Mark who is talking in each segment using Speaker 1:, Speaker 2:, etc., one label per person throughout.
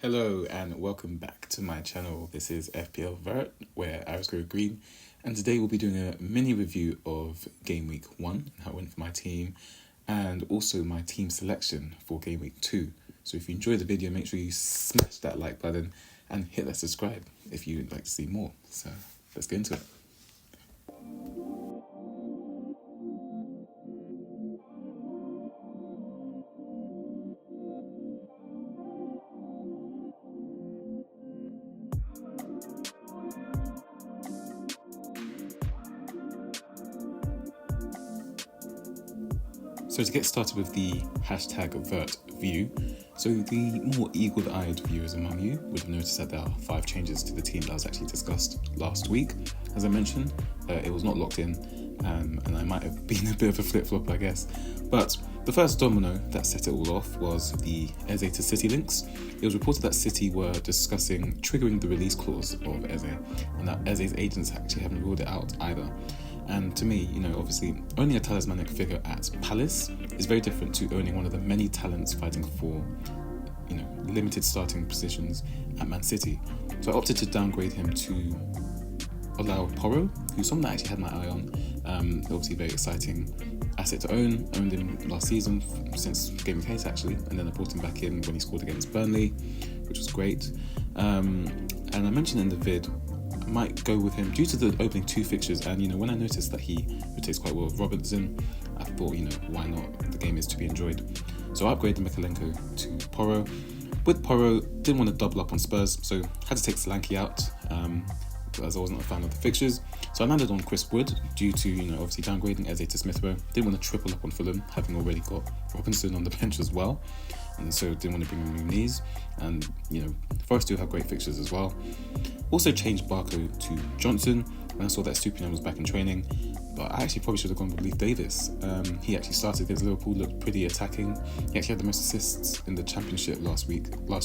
Speaker 1: Hello and welcome back to my channel. This is FPL Vert, where arrows go green, and today we'll be doing a mini review of Gameweek 1, how it went for my team, and also my team selection for Gameweek 2. So if you enjoyed the video, make sure you smash that like button and hit that subscribe if you'd like to see more. So let's get into it. So to get started with the hashtag Vert view, so the more eagle-eyed viewers among you would have noticed that there are 5 changes to the team that was actually discussed last week. As I mentioned, it was not locked in, and I might have been a bit of a flip-flop, I guess. But the first domino that set it all off was the Eze to City links. It was reported that City were discussing triggering the release clause of Eze, and that Eze's agents actually haven't ruled it out either. And to me, obviously, owning a talismanic figure at Palace is very different to owning one of the many talents fighting for, limited starting positions at Man City. So I opted to downgrade him to allow Porro, who's someone that I actually had my eye on. Obviously, very exciting asset to own. Owned him last season since Gameweek 8 actually, and then I brought him back in when he scored against Burnley, which was great. And I mentioned in the vid, I might go with him due to the opening 2 fixtures, and when I noticed that he rotates quite well with Robertson, I thought, why not? The game is to be enjoyed. So I upgraded Mikalenko to Porro. With Porro, didn't want to double up on Spurs, so had to take Solanke out, as I wasn't a fan of the fixtures. So I landed on Chris Wood due to, obviously downgrading Eze to Smith Rowe. Didn't want to triple up on Fulham, having already got Robinson on the bench as well. And so didn't want to bring in Muniz. And, Forest do have great fixtures as well. Also changed Barco to Johnson when I saw that Stupinian was back in training. But I actually probably should have gone with Leif Davis. He actually started against Liverpool, looked pretty attacking. He actually had the most assists in the Championship last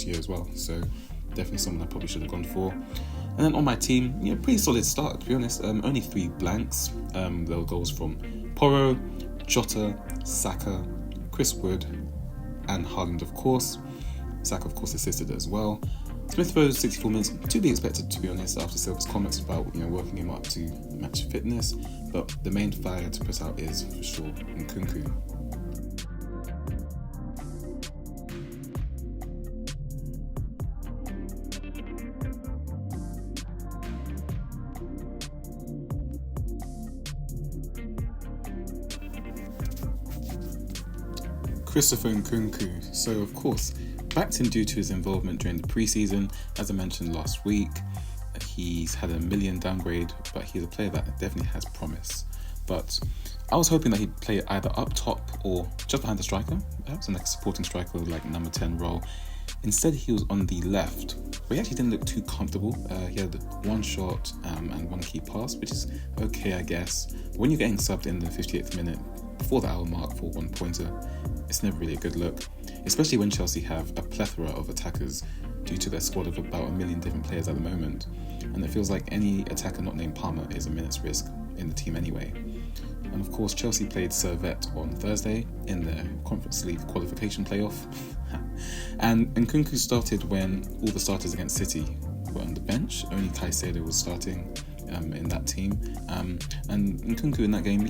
Speaker 1: year as well. So definitely someone I probably should have gone for. And then on my team, pretty solid start, to be honest. Only 3 blanks. There were goals from Porro, Jota, Saka, Chris Wood, and Haaland, of course. Saka, of course, assisted as well. Smith Rowe's 64 minutes, to be expected, to be honest, after Silva's comments about working him up to match fitness. But the main fire to put out is, for sure, Nkunku. Christopher Nkunku. So, of course, backed him due to his involvement during the pre-season. As I mentioned last week, he's had a million downgrade, but he's a player that definitely has promise. But I was hoping that he'd play either up top or just behind the striker, perhaps in like a supporting striker like number 10 role. Instead, he was on the left, but he actually didn't look too comfortable. He had 1 shot and 1 key pass, which is okay, I guess. But when you're getting subbed in the 58th minute, before the hour mark for 1 pointer, it's never really a good look, especially when Chelsea have a plethora of attackers due to their squad of about 1 million different players at the moment. And it feels like any attacker not named Palmer is a minute's risk in the team anyway. And of course, Chelsea played Servette on Thursday in their Conference League qualification playoff. And Nkunku started when all the starters against City were on the bench. Only Caicedo was starting in that team. And Nkunku in that game,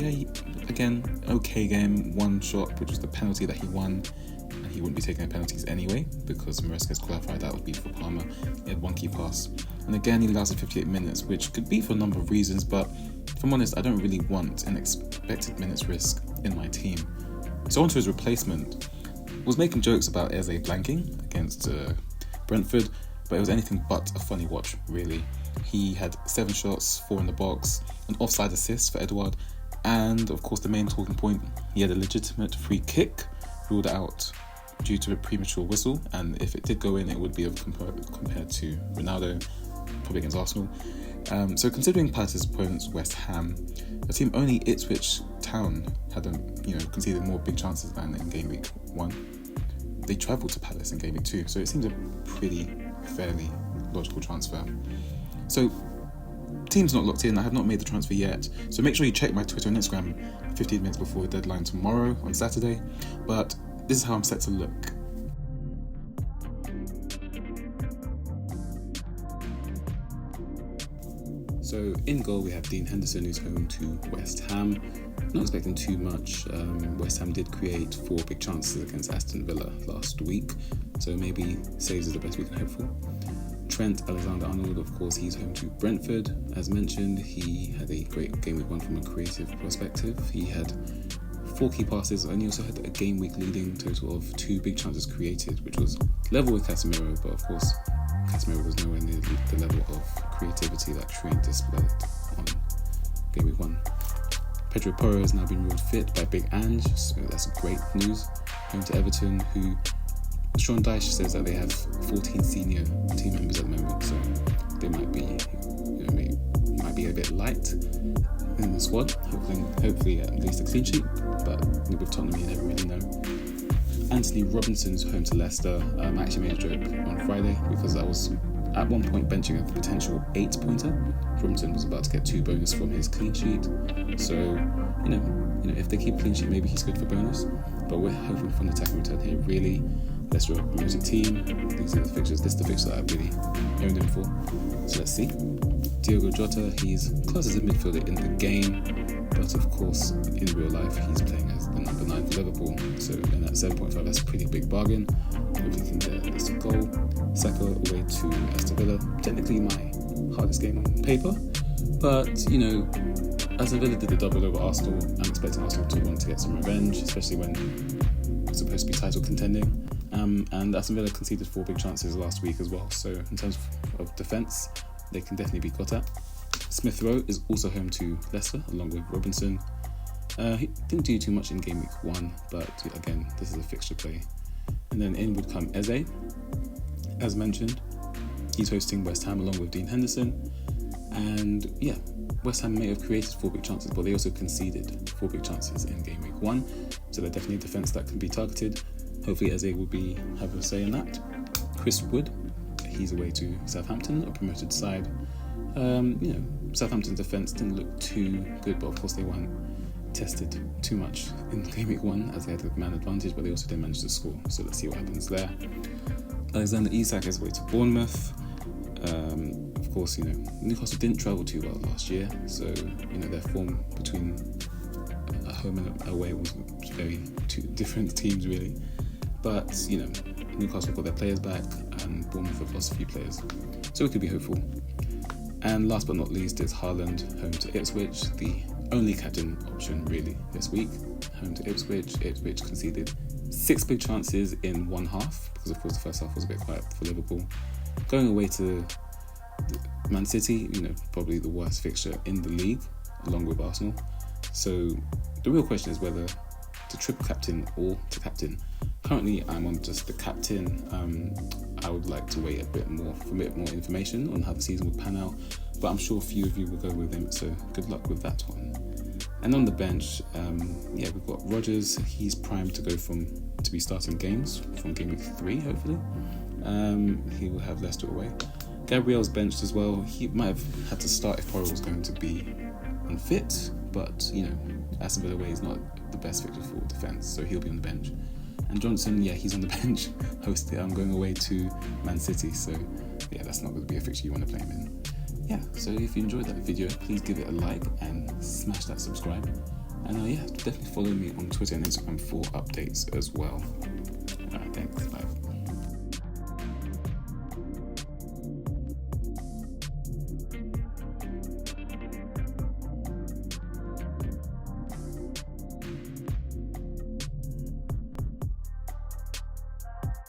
Speaker 1: again, okay game, 1 shot, which was the penalty that he won. And he wouldn't be taking the penalties anyway, because Maresca's qualified, that would be for Palmer. He had 1 key pass. And again, he lasted 58 minutes, which could be for a number of reasons, but if I'm honest, I don't really want an expected minutes risk in my team. So onto his replacement. Was making jokes about Eze blanking against Brentford, but it was anything but a funny watch, really. He had 7 shots, 4 in the box, an offside assist for Edouard, and of course the main talking point, he had a legitimate free kick ruled out due to a premature whistle, and if it did go in, it would be compared to Ronaldo, probably against Arsenal. So considering Palace's opponents, West Ham, a team only Ipswich Town had conceded more big chances than in Gameweek 1. They travelled to Palace in Gameweek 2, so it seems a pretty fairly logical transfer. So team's not locked in. I have not made the transfer yet, so make sure you check my Twitter and Instagram 15 minutes before the deadline tomorrow on Saturday. But this is how I'm set to look. So in goal we have Dean Henderson, who's home to West Ham. Not expecting too much. West Ham did create 4 big chances against Aston Villa last week, so maybe saves is the best we can hope for. Trent Alexander-Arnold, of course, he's home to Brentford. As mentioned, he had a great game week 1 from a creative perspective. He had 4 key passes, and he also had a game week leading total of 2 big chances created, which was level with Casemiro, but of course Casemiro was nowhere near the level of creativity that Trent displayed on game week 1. Pedro Porro has now been ruled fit by Big Ange, so that's great news. Home to Everton, who Sean Dyche says that they have 14 senior team members at the moment, so they might be, might be a bit light in the squad. Hopefully at least a clean sheet, but with Tottenham you never really know. Anthony Robinson's home to Leicester. I actually made a joke on Friday because I was at one point benching a potential 8-pointer. Robinson was about to get 2 bonus from his clean sheet, so if they keep clean sheet, maybe he's good for bonus. But we're hoping for an attacking return here. Really, Leicester are a promoted team. These are the fixtures. This is the fixture that I really owned him for. So let's see. Diogo Jota, he's classed as a midfielder in the game, but of course in real life he's playing as the number 9 for Liverpool. So in that 7.5, that's a pretty big bargain. Hopefully he can get at least a goal. Saka away to Aston Villa. Technically my hardest game on paper, but Aston Villa did the double over Arsenal. I'm expecting Arsenal to want to get some revenge, especially when it's supposed to be title contending. And Aston Villa conceded 4 big chances last week as well. So in terms of defence, they can definitely be got at. Smith Rowe is also home to Leicester, along with Robinson. He didn't do too much in game week 1, but again, this is a fixture play. And then in would come Eze. As mentioned, he's hosting West Ham along with Dean Henderson. And yeah, West Ham may have created 4 big chances, but they also conceded 4 big chances in game week 1. So they're definitely a defence that can be targeted. Hopefully Eze will have a say in that. Chris Wood, he's away to Southampton, a promoted side. Southampton's defence didn't look too good, but of course they weren't tested too much in game week 1 as they had the man advantage, but they also didn't manage to score. So let's see what happens there. Alexander Isak is away to Bournemouth. Of course, Newcastle didn't travel too well last year, so their form between home and away was very 2 different teams really. But Newcastle got their players back, and Bournemouth have lost a few players, so we could be hopeful. And last but not least is Haaland home to Ipswich, the only captain option really this week. Home to Ipswich. Ipswich conceded 6 big chances in one half, because of course the first half was a bit quiet for Liverpool. Going away to Man City, probably the worst fixture in the league, along with Arsenal. So the real question is whether to triple captain or to captain. Currently I'm on just the captain. I would like to wait a bit more information on how the season would pan out, but I'm sure a few of you will go with him, so good luck with that one. And on the bench, we've got Rodgers. He's primed to be starting games from game week 3, hopefully. He will have Leicester away. Gabriel's benched as well. He might have had to start if Porro was going to be unfit, but Aston Villa away is not the best fixture for defence, so he'll be on the bench. And Johnson, he's on the bench. I'm going away to Man City, so that's not going to be a fixture you want to play him in. So if you enjoyed that video, please give it a like and smash that subscribe. And definitely follow me on Twitter and Instagram for updates as well. Thanks, bye.